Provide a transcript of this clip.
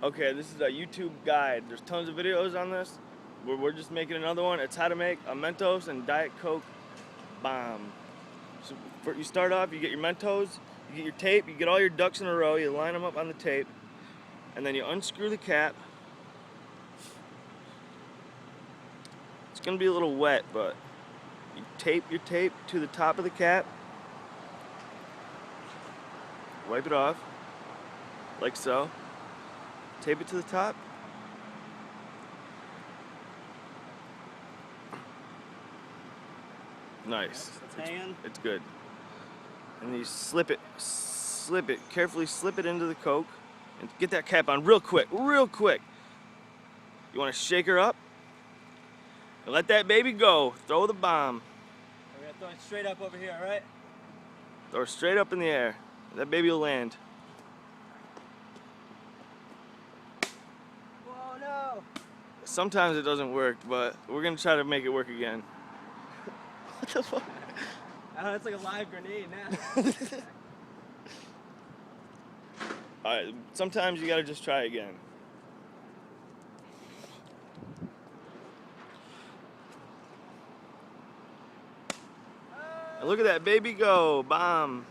Okay, this is a YouTube guide. There's tons of videos on this. We're just making another one. It's how to make a Mentos and Diet Coke bomb. So you start off, you get your Mentos, you get your tape, you get all your ducks in a row, you line them up on the tape, and then you unscrew the cap. It's gonna be a little wet, but you tape your tape to the top of the cap, wipe it off, like so, tape it to the top. Nice. It's good. And then you slip it, carefully slip it into the Coke, and get that cap on real quick, real quick. You want to shake her up, and let that baby go. Throw the bomb. We're gonna throw it straight up over here, all right? Throw her straight up in the air. That baby will land. Whoa, no! Sometimes it doesn't work, but we're gonna try to make it work again. What the fuck? I don't know, it's like a live grenade now. Alright, sometimes you gotta just try again. And look at that baby go, bomb.